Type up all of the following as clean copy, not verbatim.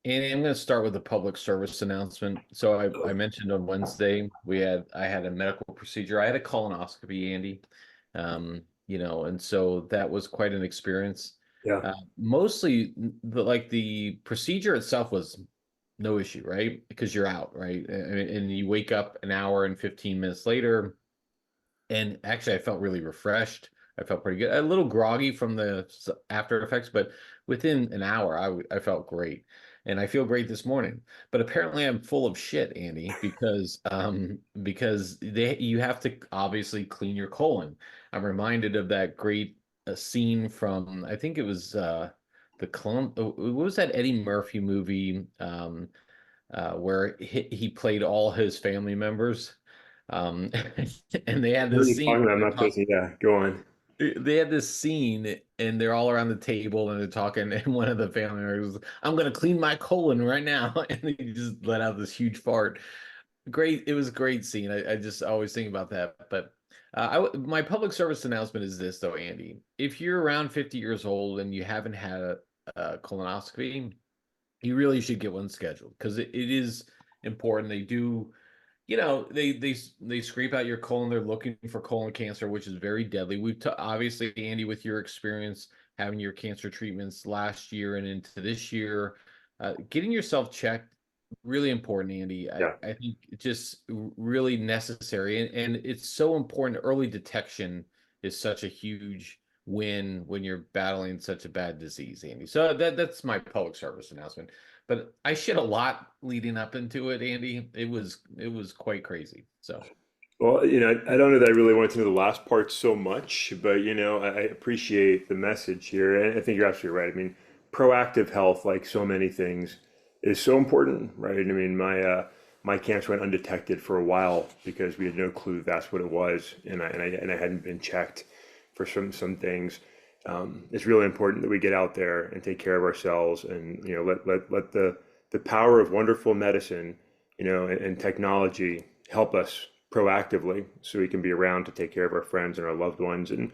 And I'm going to start with a public service announcement. So I mentioned on Wednesday I had a medical procedure. I had a colonoscopy, Andy. And so that was quite an experience. Yeah. Mostly the procedure itself was no issue, right? Because you're out, right? And you wake up an hour and 15 minutes later, and actually I felt really refreshed. I felt pretty good. A little groggy from the after effects, but within an hour, I felt great, and I feel great this morning. But apparently, I'm full of shit, Andy, because you have to obviously clean your colon. I'm reminded of that great scene from I think it was the clone. What was that Eddie Murphy movie where he played all his family members? Um, and they had What are this you scene talking about? where I'm not supposed to. Yeah, go on. they had this scene and they're all around the table and they're talking and one of the family members was, I'm gonna clean my colon right now and he just let out this huge fart. Great, it was a great scene. I just always think about that. But my public service announcement is this though, Andy. If you're around 50 years old and you haven't had a colonoscopy, you really should get one scheduled because it is important. They do, they scrape out your colon. They're looking for colon cancer, which is very deadly. Obviously, Andy, with your experience having your cancer treatments last year and into this year, getting yourself checked really important, Andy. I, Yeah. I think it's just really necessary, and it's so important. Early detection is such a huge win when you're battling such a bad disease, Andy. So that's my public service announcement. But I shit a lot leading up into it, Andy. It was quite crazy. So Well, I don't know that I really wanted to know the last part so much, but I appreciate the message here, and I think you're absolutely right. I mean, proactive health, like so many things, is so important, right? I mean, my cancer went undetected for a while because we had no clue that's what it was, and I hadn't been checked for some things. It's really important that we get out there and take care of ourselves, and let the power of wonderful medicine, and technology help us proactively so we can be around to take care of our friends and our loved ones and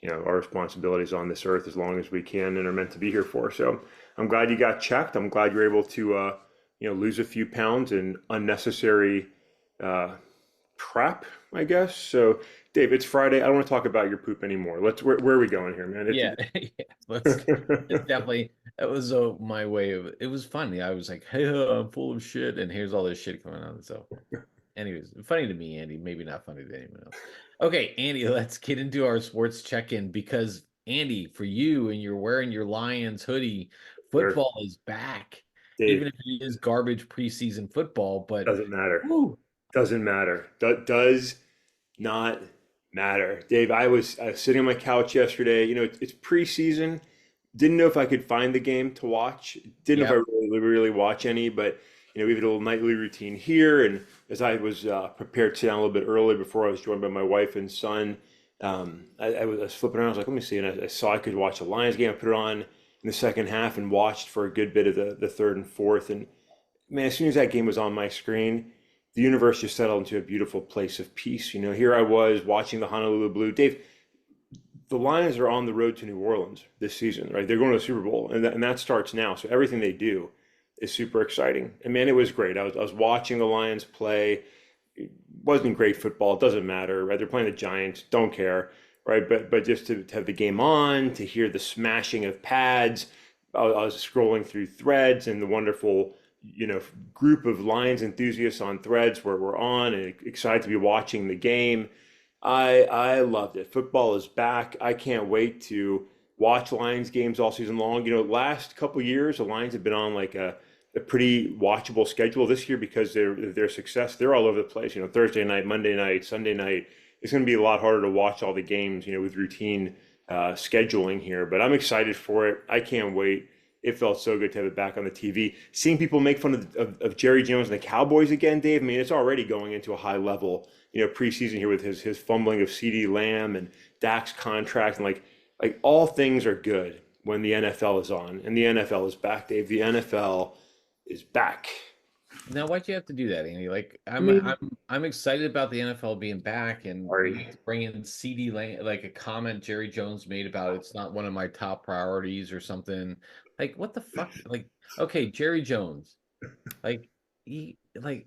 our responsibilities on this earth as long as we can and are meant to be here for. So I'm glad you got checked. I'm glad you're able to lose a few pounds in unnecessary uh, crap, I guess. So Dave, it's Friday. I don't want to talk about your poop anymore. Where are we going here, man? yeah, yeah. It's definitely that was my way of it was funny. I was like, hey, I'm full of shit, and here's all this shit coming on. So, anyways, funny to me, Andy. Maybe not funny to anyone else. Okay, Andy, let's get into our sports check-in because Andy, for you and you're wearing your Lions hoodie, Sure. football is back. Even Dave, if it is garbage preseason football, but doesn't matter. woo, Doesn't matter. Does not matter. Dave, I was sitting on my couch yesterday. It's preseason. Didn't know if I could find the game to watch. Didn't know if yep. I really watch any, but we have a little nightly routine here. And as I was prepared to sit down a little bit early before I was joined by my wife and son, I was flipping around. I was like, let me see. And I saw I could watch a Lions game. I put it on in the second half and watched for a good bit of the third and fourth. And man, as soon as that game was on my screen, the universe just settled into a beautiful place of peace. Here I was watching the Honolulu Blue. Dave, the Lions are on the road to New Orleans this season, right? They're going to the Super Bowl, and that starts now. So everything they do is super exciting. And man, it was great. I was watching the Lions play. It wasn't great football. It doesn't matter, right? They're playing the Giants. Don't care, right? But just to have the game on, to hear the smashing of pads. I was scrolling through threads and the wonderful group of Lions enthusiasts on threads where we're on and excited to be watching the game. I loved it. Football is back. I can't wait to watch Lions games all season long. Last couple years, the Lions have been on like a pretty watchable schedule this year because their success. They're all over the place. Thursday night, Monday night, Sunday night. It's going to be a lot harder to watch all the games. With routine scheduling here. But I'm excited for it. I can't wait. It felt so good to have it back on the TV. Seeing people make fun of Jerry Jones and the Cowboys again, Dave. I mean, it's already going into a high level preseason here with his fumbling of CeeDee Lamb and Dak's contract and like all things are good when the NFL is on and the NFL is back, Dave. The NFL is back. Now, why'd you have to do that, Andy? Like, I I'm mean, I'm I'm excited about the NFL being back, and you sorry. have to bring in CD Lamb, like a comment Jerry Jones made about it's not one of my top priorities or something. Like, what the fuck? Like, okay, Jerry Jones. Like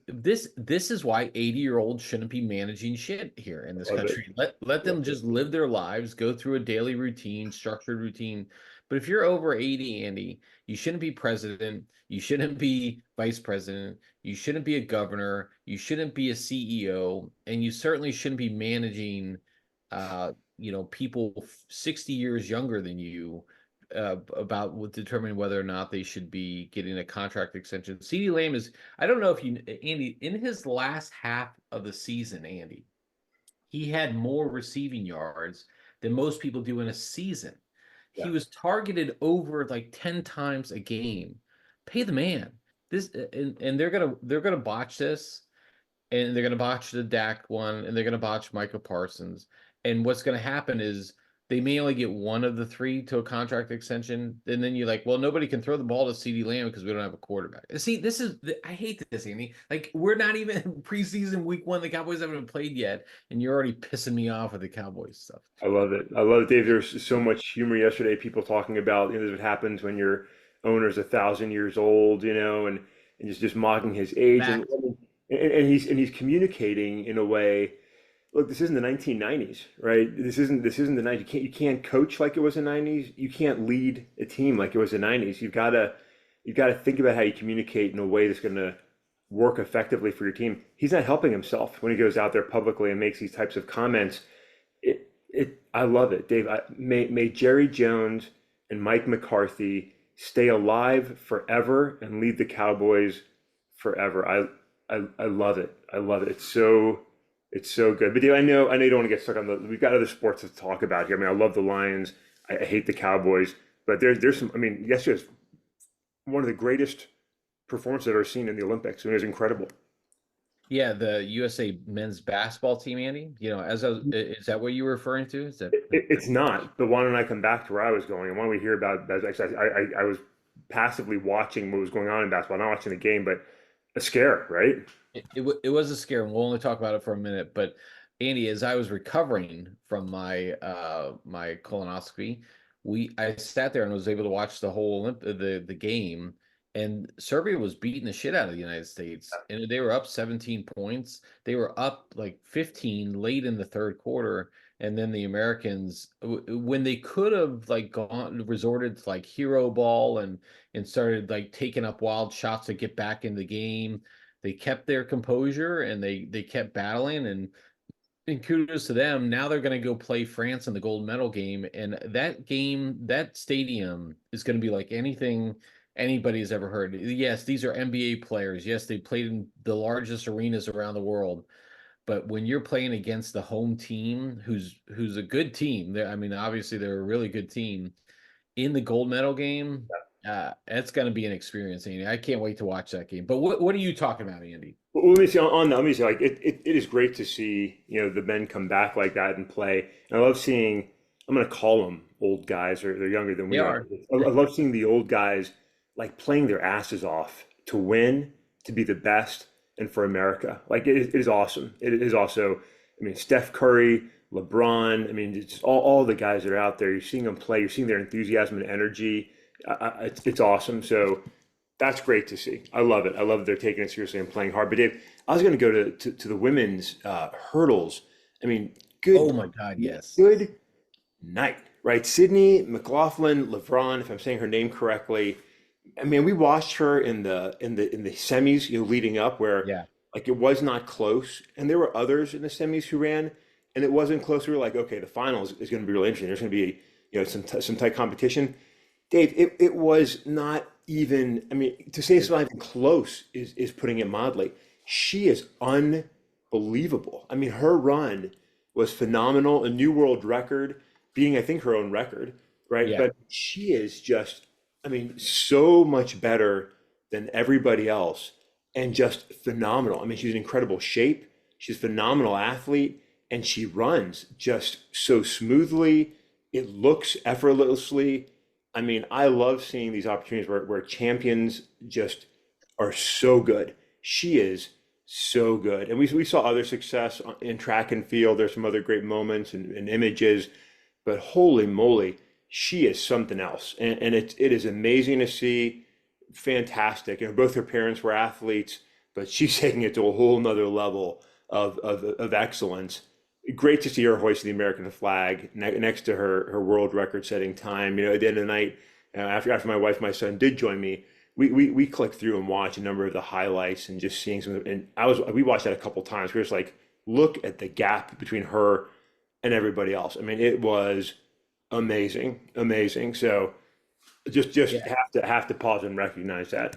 this is why 80-year-olds shouldn't be managing shit here in this Love it. country. Let them just live their lives, go through a daily routine, structured routine. But if you're over 80, Andy, you shouldn't be president, you shouldn't be vice president, you shouldn't be a governor, you shouldn't be a CEO, and you certainly shouldn't be managing people 60 years younger than you about determining whether or not they should be getting a contract extension. CeeDee Lamb is, I don't know if you, Andy, in his last half of the season, Andy, he had more receiving yards than most people do in a season. He Yeah. was targeted over like 10 times a game. Pay the man. This and they're gonna botch this, and they're gonna botch the Dak one, and they're gonna botch Micah Parsons. And what's gonna happen is they may only get one of the three to a contract extension, and then you're like, well, nobody can throw the ball to CeeDee Lamb because we don't have a quarterback. See, I hate this, Andy. Like, we're not even preseason week one. The Cowboys haven't even played yet, and you're already pissing me off with the Cowboys stuff. I love it. I love it, Dave. There's so much humor yesterday. People talking about, this is what happens when your owner's 1,000 years old, and just mocking his age, Fact. and he's communicating in a way. Look, this isn't the 1990s, right? This isn't the 90s. You can't coach like it was the 90s. You can't lead a team like it was the 90s. You've got to think about how you communicate in a way that's going to work effectively for your team. He's not helping himself when he goes out there publicly and makes these types of comments. I love it, Dave. May Jerry Jones and Mike McCarthy stay alive forever and lead the Cowboys forever. I love it. I love it. It's so good. But Dave, I know you don't want to get stuck on we've got other sports to talk about here. I mean, I love the Lions. I hate the Cowboys, but there's some. I mean, yesterday was one of the greatest performances I've ever seen in the Olympics. I mean, it was incredible. Yeah, the USA men's basketball team, Andy. Is that what you were referring to? Is that It's not, but why don't I come back to where I was going? And why don't we hear about that? Actually, I was passively watching what was going on in basketball, not watching the game, but a scare, right? it was a scare, and we'll only talk about it for a minute. But Andy, as I was recovering from my colonoscopy, I sat there and was able to watch the whole the game. And Serbia was beating the shit out of the United States, and they were up 17 points. They were up like 15 late in the third quarter, and then the Americans, when they could have like resorted to like hero ball and started like taking up wild shots to get back in the game, they kept their composure and they kept battling, and kudos to them. Now they're going to go play France in the gold medal game, and that stadium is going to be like anything anybody's ever heard. Yes, these are NBA players. Yes, they played in the largest arenas around the world. But when you're playing against the home team, who's a good team, I mean, obviously they're a really good team in the gold medal game. It's going to be an experience, Andy. I can't wait to watch that game. But what are you talking about, Andy? Well, let me see on that. Let me see. Like it is great to see the men come back like that and play. And I love seeing. I'm going to call them old guys, or they're younger than we They are. are. I love seeing the old guys like playing their asses off to win, to be the best, and for America. Like it is awesome. It is also. I mean, Steph Curry, LeBron. I mean, it's just all the guys that are out there. You're seeing them play. You're seeing their enthusiasm and energy. It's awesome. So that's great to see. I love it. I love that they're taking it seriously and playing hard. But Dave, I was going to go to the women's hurdles. I mean, Oh good, my God, yes. good night, right? Sydney McLaughlin Levron, if I'm saying her name correctly. I mean, we watched her in the semis, leading up, where Yeah. like it was not close, and there were others in the semis who ran, and it wasn't close. We were like, okay, the finals is going to be really interesting. There's going to be some tight competition. Dave, it was not even. I mean, to say it's not even close is putting it mildly. She is unbelievable. I mean, her run was phenomenal, a new world record, being I think her own record, right? Yeah. But she is just, I mean, so much better than everybody else, and just phenomenal. I mean, she's in incredible shape. She's a phenomenal athlete, and she runs just so smoothly. It looks effortlessly. I mean, I love seeing these opportunities where champions just are so good. She is so good. And we saw other success in track and field. There's some other great moments and images, but holy moly, she is something else, and it is amazing to see. Fantastic. Both her parents were athletes, but she's taking it to a whole nother level of excellence. Great to see her hoist the American flag next to her world record setting time. At the end of the night, after my wife, my son did join me, we clicked through and watched a number of the highlights and just seeing some. And we watched that a couple times. We were just like, look at the gap between her and everybody else. I mean, it was amazing, amazing. So just Yeah. have to pause and recognize that.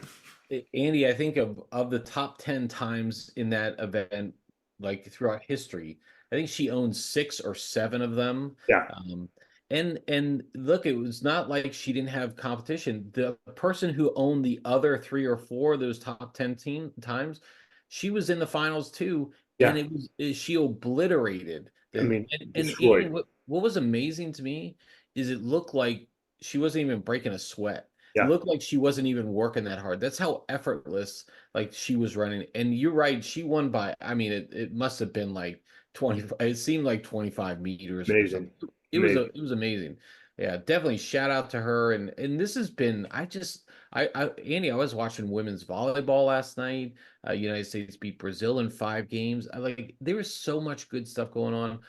Andy, I think of the top 10 times in that event, like throughout history, I think she owns 6 or 7 of them. Yeah, Um, and look, it was not like she didn't have competition. The person who owned the other 3 or 4 of those top 10 times, she was in the finals too, and yeah. she obliterated I the. mean, And Andy, destroyed. what was amazing to me is it looked like she wasn't even breaking a sweat. It Yeah, looked like she wasn't even working that hard. That's how effortless like she was running. And you're right, she won by, I mean, it must have been like 20, it seemed like 25 meters or amazing, something. amazing. It was amazing. Yeah, definitely shout out to her. And this has been, I Andy, I was watching women's volleyball last night. United States beat Brazil in 5 games. There was so much good stuff going on.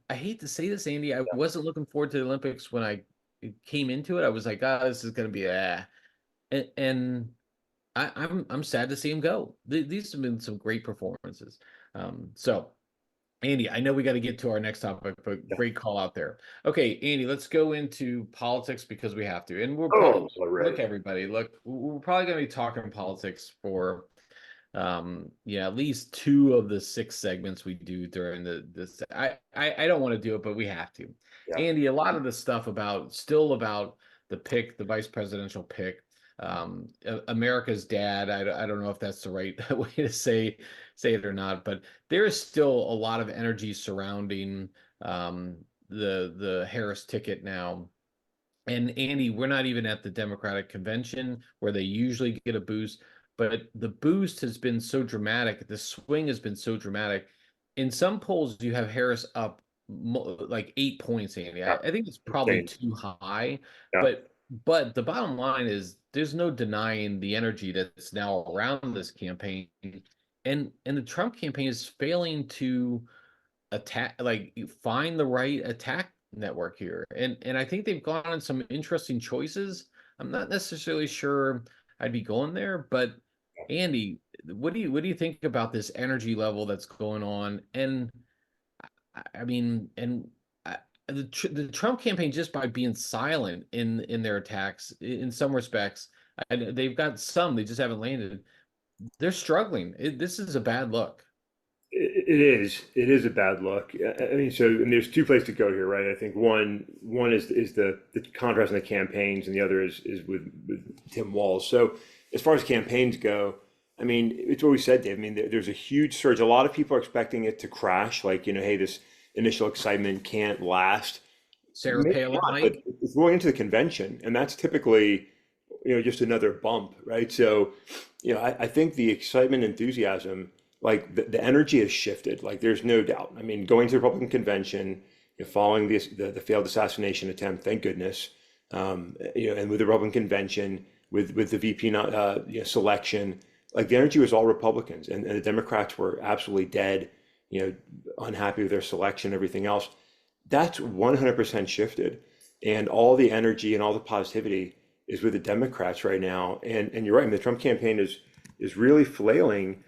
I hate to say this, Andy. I wasn't looking forward to the Olympics when I came into it. I was like, ah, this is gonna be and I'm sad to see him go. These have been some great performances. So Andy, I know we got to get to our next topic, but Yeah. great call out there. Okay, Andy, let's go into politics because we have to. And we're probably Oh, already. look, everybody, look, we're probably going to be talking politics for yeah, at least 2 of the 6 segments we do during this. I don't want to do it, but we have to. Yeah. Andy, a lot of the stuff about the pick, the vice presidential pick, America's dad. I don't know if that's the right way to say it or not, but there is still a lot of energy surrounding the Harris ticket now. And Andy, we're not even at the Democratic convention where they usually get a boost, but the boost has been so dramatic. The swing has been so dramatic. In some polls, you have Harris up like 8 points, Andy. Yeah. I think it's probably Insane. too high, Yeah. but the bottom line is there's no denying the energy that's now around this campaign, and the Trump campaign is failing to attack, like find the right attack network here. And I think they've gone on some interesting choices. I'm not necessarily sure I'd be going there, but Andy, what do you think about this energy level that's going on? And I mean, and the Trump campaign, just by being silent in their attacks, in some respects, they've got some, they just haven't landed. They're struggling. This is a bad look. It is. It is a bad look. I mean, so and there's two places to go here, right? I think one is the contrast in the campaigns, and the other is with Tim Walz. So as far as campaigns go, I mean, it's what we said, Dave. I mean, there's a huge surge. A lot of people are expecting it to crash, like hey, this initial excitement can't last. Sarah Maybe Palin not, but might. it's going into the convention, and that's typically just another bump, right? So, I think the excitement, enthusiasm, like the energy has shifted. Like there's no doubt. I mean, going to the Republican convention, following the failed assassination attempt, thank goodness, and with the Republican convention, with the VP not selection, like the energy was all Republicans, and the Democrats were absolutely dead, unhappy with their selection, everything else. That's 100% shifted, and all the energy and all the positivity is with the Democrats right now. And you're right. I mean, the Trump campaign is really flailing.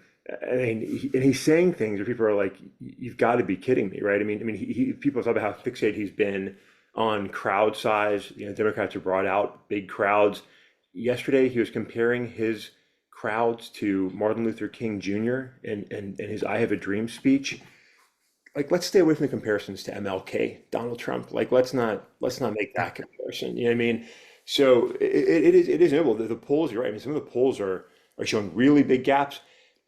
I mean, and he's saying things where people are like, "You've got to be kidding me, right?" People talk about how fixated he's been on crowd size. Democrats have brought out big crowds. Yesterday, he was comparing his crowds to Martin Luther King Jr. and his "I Have a Dream" speech. Like, let's stay away from the comparisons to MLK, Donald Trump. Like, let's not make that comparison. You know what I mean? So it is notable. The polls, you're right. I mean, some of the polls are showing really big gaps.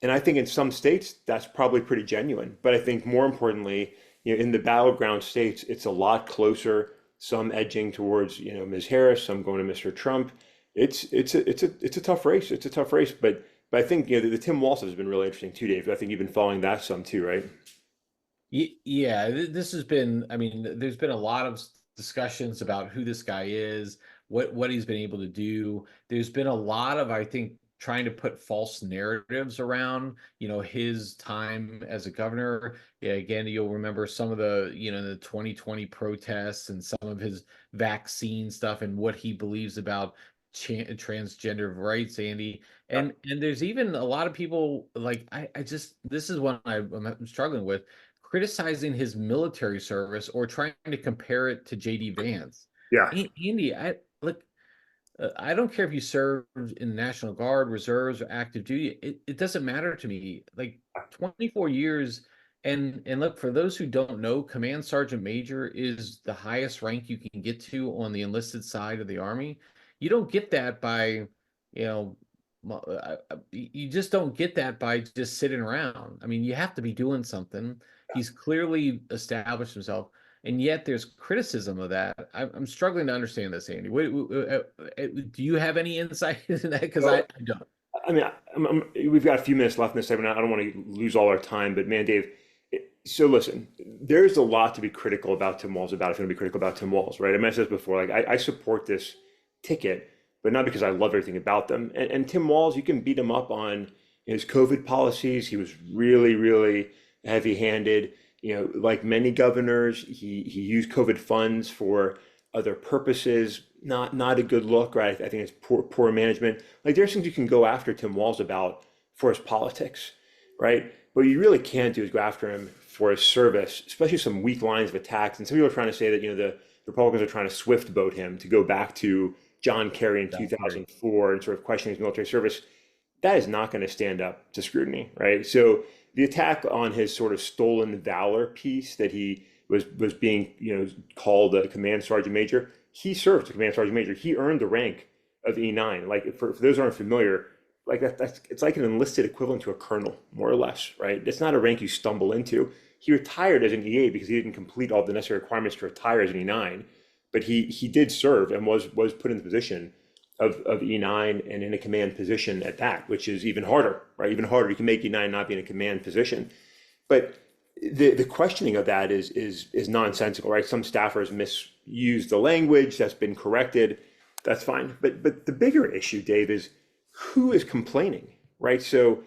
And I think in some states that's probably pretty genuine. But I think more importantly, in the battleground states, it's a lot closer. Some edging towards Ms. Harris, some going to Mr. Trump. It's a tough race. It's a tough race. But I think the Tim Walz has been really interesting too, Dave. I think you've been following that some too, right? Yeah, this has been, I mean, there's been a lot of discussions about who this guy is, what he's been able to do. There's been a lot of, I think, trying to put false narratives around, his time as a governor. Yeah, again, you'll remember some of the 2020 protests and some of his vaccine stuff and what he believes about transgender rights, Andy. And there's even a lot of people like I just this is one I'm struggling with, criticizing his military service or trying to compare it to JD Vance. Yeah. Andy, I look, I don't care if you served in the National Guard, reserves, or active duty. It doesn't matter to me. Like 24 years, and look, for those who don't know, Command Sergeant Major is the highest rank you can get to on the enlisted side of the Army. You don't get that by, you know, you just don't get that by just sitting around. I mean, you have to be doing something. He's clearly established himself, and yet there's criticism of that. I'm struggling to understand this, Andy. Do you have any insight into that? Because I don't. I mean, we've got a few minutes left in this segment. I don't want to lose all our time, but man, Dave, so listen, there's a lot to be critical about Tim Walz about if you're going to be critical about Tim Walz, right? I mentioned this before. Like, I support this ticket, but not because I love everything about them. And Tim Walz, you can beat him up on his COVID policies. He was really, really heavy-handed. Like many governors, he used COVID funds for other purposes. Not a good look, right? I think it's poor management. Like, there's things you can go after Tim Walz about for his politics, right? What you really can't do is go after him for his service, especially some weak lines of attacks. And some people are trying to say that the Republicans are trying to swift boat him to go back to John Kerry in 2004 and sort of questioning his military service. That is not going to stand up to scrutiny, right? So the attack on his sort of stolen valor piece that he was being called a command sergeant major. He served as a command sergeant major. He earned the rank of E9. Like, for those who aren't familiar, like it's like an enlisted equivalent to a colonel, more or less, right? It's not a rank you stumble into. He retired as an E8 because he didn't complete all the necessary requirements to retire as an E9, but he did serve and was put in the position of E9 and in a command position at that, which is even harder, right? Even harder. You can make E9 not be in a command position. But the questioning of that is nonsensical, right? Some staffers misuse the language. That's been corrected. That's fine. But the bigger issue, Dave, is who is complaining, right? So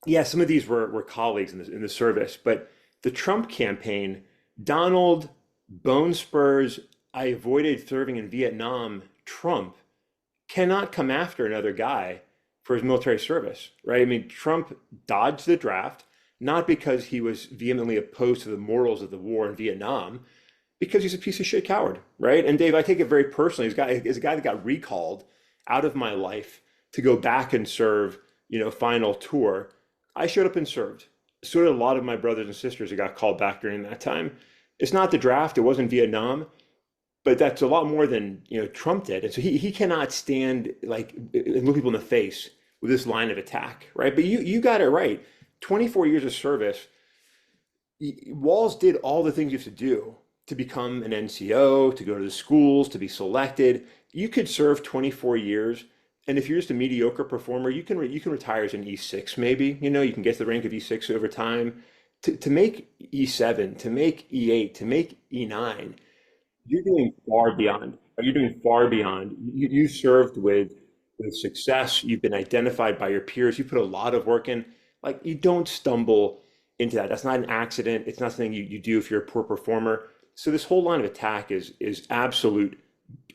yeah, some of these were colleagues in the service, but the Trump campaign, Donald Bone Spurs, I avoided serving in Vietnam, Trump cannot come after another guy for his military service, right? I mean, Trump dodged the draft, not because he was vehemently opposed to the morals of the war in Vietnam, because he's a piece of shit coward, right? And Dave, I take it very personally. He's a guy that got recalled out of my life to go back and serve, final tour. I showed up and served. So did a lot of my brothers and sisters who got called back during that time. It's not the draft. It wasn't Vietnam. But that's a lot more than Trump did, and so he cannot stand and look people in the face with this line of attack, right? But you got it right. 24 years of service. Walz did all the things you have to do to become an NCO, to go to the schools, to be selected. You could serve 24 years, and if you're just a mediocre performer, you can retire as an E6 maybe. You can get to the rank of E6 over time. To make E7, to make E8, to make E9. You're doing far beyond. You're doing far beyond. You served with success. You've been identified by your peers. You put a lot of work in. Like, you don't stumble into that. That's not an accident. It's not something you do if you're a poor performer. So this whole line of attack is absolute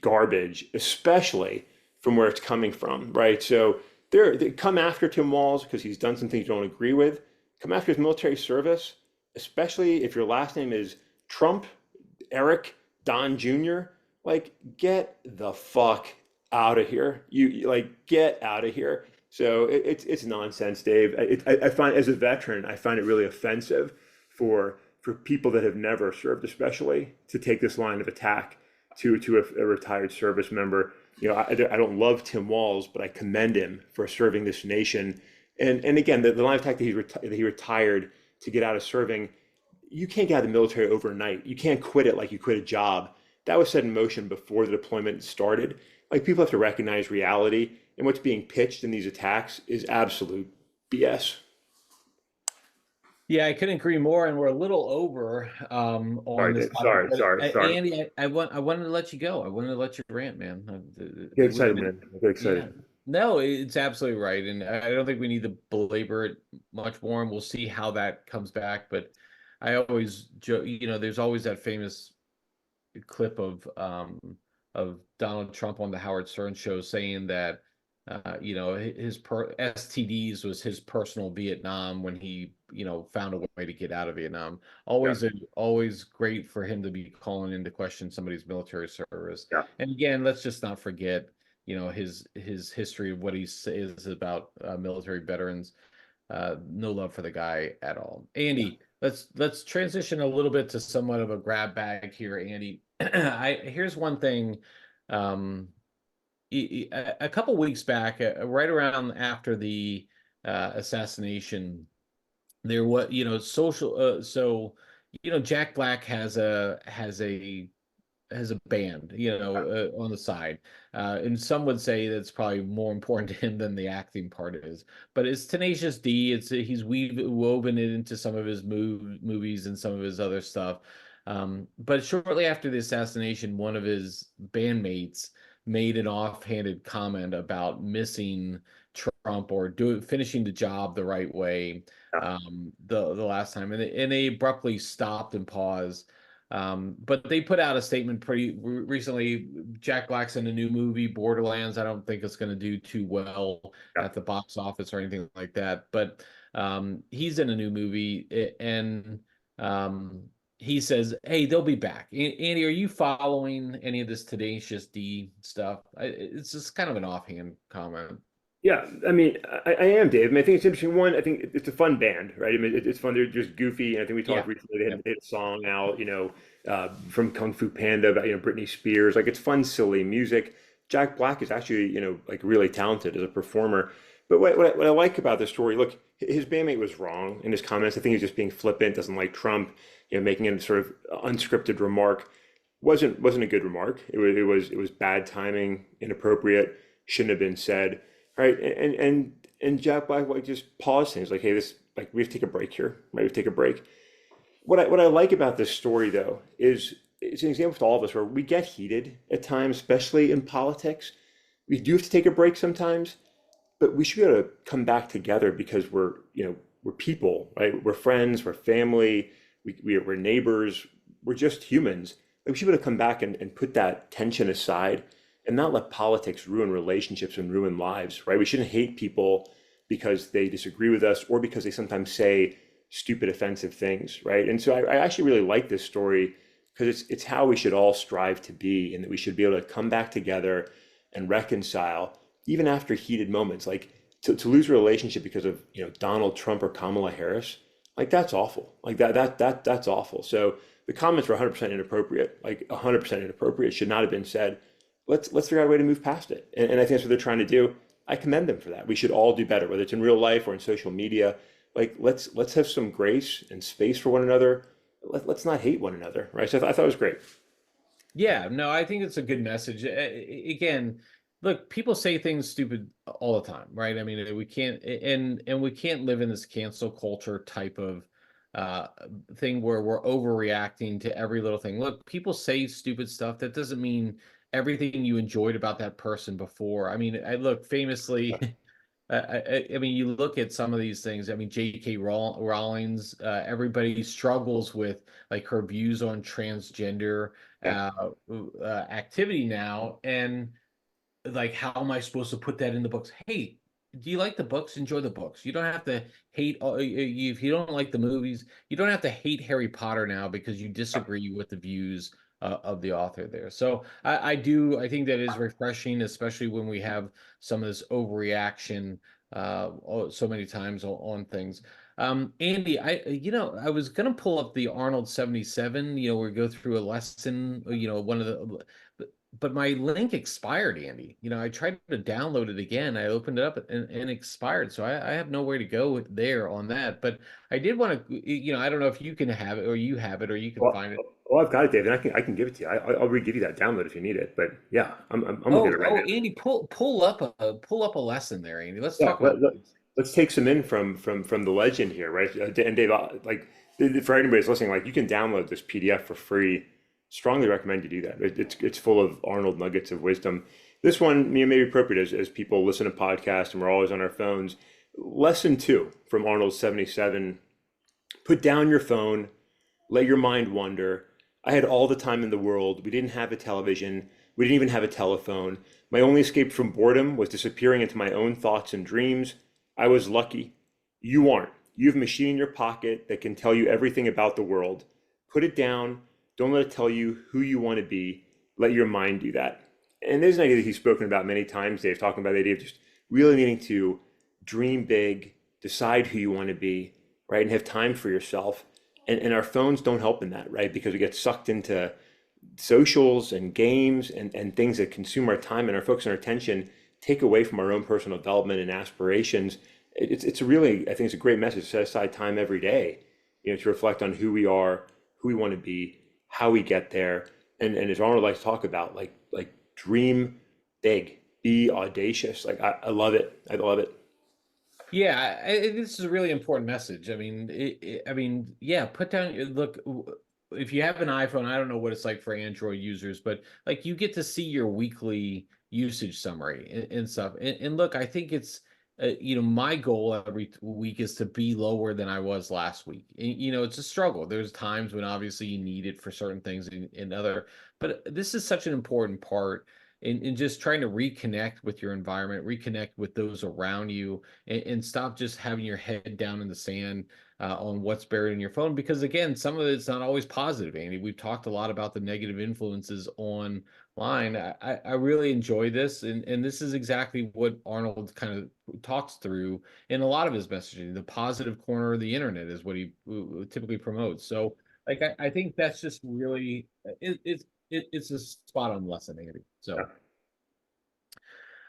garbage, especially from where it's coming from, right? So they come after Tim Walz because he's done some things you don't agree with. Come after his military service, especially if your last name is Trump, Eric, Don Jr., like, get the fuck out of here. Get out of here. So it's nonsense, Dave. I find, as a veteran, I find it really offensive for people that have never served, especially, to take this line of attack to a retired service member. I don't love Tim Walz, but I commend him for serving this nation. And again, the line of attack that he retired to get out of serving. You can't get out of the military overnight. You can't quit it like you quit a job. That was set in motion before the deployment started. Like, people have to recognize reality, and what's being pitched in these attacks is absolute BS. Yeah, I couldn't agree more, and we're a little over on Sorry, this Dave. topic. But Sorry. Andy, I wanted to let you go. I wanted to let you rant, man. Get It would have excited, been, man. Get yeah. excited. No, it's absolutely right, and I don't think we need to belabor it much more, and we'll see how that comes back. But I always joke, there's always that famous clip of Donald Trump on the Howard Stern show saying that his STDs was his personal Vietnam when he found a way to get out of Vietnam. Yeah, Always great for him to be calling into question somebody's military service. yeah. And again, let's just not forget his history of what he says about military veterans. No love for the guy at all. Andy, let's transition a little bit to somewhat of a grab bag here, Andy. Here's one thing. Um, a couple weeks back, right around after the assassination, there was social. Jack Black has a band, on the side. And some would say that's probably more important to him than the acting part is. But it's Tenacious D. He's woven it into some of his movies and some of his other stuff. But shortly after the assassination, one of his bandmates made an offhanded comment about missing Trump or finishing the job the right way Yeah. the last time, and they abruptly stopped and paused. But they put out a statement pretty recently. Jack Black's in a new movie, Borderlands. I don't think it's going to do too well Yeah. at the box office or anything like that. But he's in a new movie, and he says, "Hey, they'll be back." Andy, are you following any of this Tenacious D stuff? It's just kind of an offhand comment. Yeah, I mean, I am, Dave. I mean, I think it's interesting. One, I think it's a fun band, right? I mean, it's fun. They're just goofy. And I think we talked Yeah. recently. They Yep. had a song out, from Kung Fu Panda about, Britney Spears. Like, it's fun, silly music. Jack Black is actually, like really talented as a performer. But what I like about this story, look, his bandmate was wrong in his comments. I think he's just being flippant, doesn't like Trump, making a sort of unscripted remark. Wasn't a good remark. It was bad timing, inappropriate, shouldn't have been said. Right, and Jack Black like just paused things like, hey, this like we have to take a break here. Right, we have to take a break. What I like about this story though is it's an example to all of us where we get heated at times, especially in politics. We do have to take a break sometimes, but we should be able to come back together because we're people, right? We're friends, we're family, we're neighbors, we're just humans. Like, we should be able to come back and put that tension aside and not let politics ruin relationships and ruin lives, right? We shouldn't hate people because they disagree with us or because they sometimes say stupid, offensive things, right? And so I actually really like this story because it's how we should all strive to be, and that we should be able to come back together and reconcile even after heated moments. Like, to lose a relationship because of Donald Trump or Kamala Harris, like that's awful. Like that's awful. So the comments were 100% inappropriate, like 100% inappropriate. Should not have been said. Let's figure out a way to move past it. And I think that's what they're trying to do. I commend them for that. We should all do better, whether it's in real life or in social media. Like, let's have some grace and space for one another. Let's not hate one another, right? So I thought it was great. Yeah, no, I think it's a good message. Again, look, people say things stupid all the time, right? I mean, we can't and we can't live in this cancel culture type of uh thing where we're overreacting to every little thing. Look, people say stupid stuff. That doesn't mean everything you enjoyed about that person before. I mean, I look famously. I mean, you look at some of these things. I mean, J.K. Rowling's, everybody struggles with like her views on transgender Yeah, activity now, and like, how am I supposed to put that in the books? Hey, do you like the books? Enjoy the books. You don't have to hate. If you don't like the movies, you don't have to hate Harry Potter now because you disagree with the views of the author there. So I think that is refreshing, especially when we have some of this overreaction so many times on things. Andy, I was gonna pull up the Arnold 77, where we go through a lesson, one of the but my link expired, Andy. I tried to download it again. I opened it up and expired. So I have nowhere to go there on that. But I did want to, I don't know if you can have it or you have it or you can well, find it. well, I've got it, David. And I can give it to you. I'll re-give you that download if you need it. But yeah, I'm looking at Oh, it right oh, now. Andy, pull up a lesson there, Andy. Let's Yeah, talk about this. let's take some in from the legend here, right? And Dave, like for anybody that's listening, like you can download this PDF for free. Strongly recommend you do that. It's full of Arnold nuggets of wisdom. This one, may be appropriate as people listen to podcasts and we're always on our phones. Lesson two from Arnold 77: put down your phone, let your mind wander. I had all the time in the world. We didn't have a television. We didn't even have a telephone. My only escape from boredom was disappearing into my own thoughts and dreams. I was lucky. You aren't. You have a machine in your pocket that can tell you everything about the world. Put it down. Don't let it tell you who you want to be. Let your mind do that. And there's an idea that he's spoken about many times, Dave, talking about the idea of just really needing to dream big, decide who you want to be, right? And have time for yourself. And our phones don't help in that, right? Because we get sucked into socials and games and things that consume our time and our focus and our attention, take away from our own personal development and aspirations. It's a really, I think it's a great message to set aside time every day, to reflect on who we are, who we want to be, how we get there. And as Arnold likes to talk about, like dream big, be audacious. Like I love it. I love it. Yeah, this is a really important message. I mean, yeah, put down, look, if you have an iPhone, I don't know what it's like for Android users, but like you get to see your weekly usage summary and stuff. And look, I think it's, my goal every week is to be lower than I was last week. And, it's a struggle. There's times when obviously you need it for certain things and other, but this is such an important part in just trying to reconnect with your environment, reconnect with those around you, and stop just having your head down in the sand on what's buried in your phone. Because again, some of it's not always positive, Andy. We've talked a lot about the negative influences online. I really enjoy this, and this is exactly what Arnold kind of talks through in a lot of his messaging. The positive corner of the internet is what he typically promotes. So, like, I think that's just really it's a spot on lesson, Andy. So.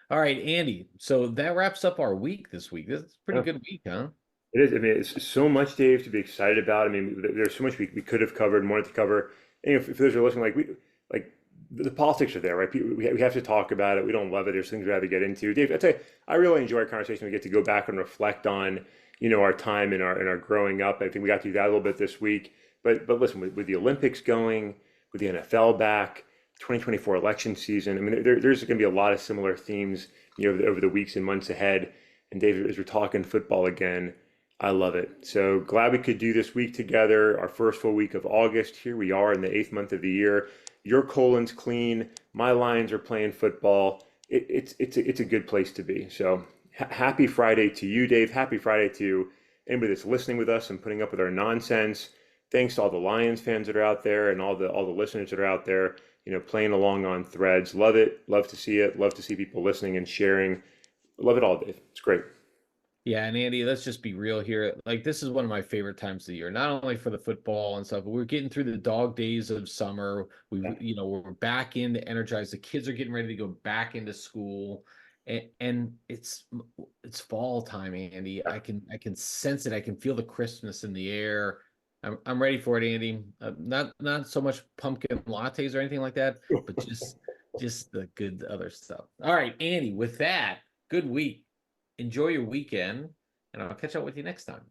All right, Andy. So that wraps up our week this week. This is a pretty Yeah. good week, huh? It is. I mean, it's so much, Dave, to be excited about. I mean, there's so much we could have covered, wanted to cover. And if those are listening, like the politics are there, right? We have to talk about it. We don't love it. There's things we have to get into. Dave, I tell you, I really enjoy our conversation. We get to go back and reflect on, our time and our growing up. I think we got to do that a little bit this week. But listen, with the Olympics going, with the NFL back, 2024 election season. I mean, there's going to be a lot of similar themes, over the weeks and months ahead. And Dave, as we're talking football again, I love it. So glad we could do this week together, our first full week of August. Here we are in the 8th month of the year. Your colon's clean. My Lions are playing football. It's a good place to be. So happy Friday to you, Dave. Happy Friday to anybody that's listening with us and putting up with our nonsense. Thanks to all the Lions fans that are out there and all the listeners that are out there, playing along on threads. Love it. Love to see it. Love to see people listening and sharing. Love it all, Dave. It's great. Yeah, and Andy, let's just be real here. Like, this is one of my favorite times of the year, not only for the football and stuff, but we're getting through the dog days of summer. We're back into energized. The kids are getting ready to go back into school, and it's fall time, Andy. I can sense it. I can feel the crispness in the air. I'm ready for it, Andy. Not so much pumpkin lattes or anything like that, but just the good other stuff. All right, Andy. With that, good week. Enjoy your weekend, and I'll catch up with you next time.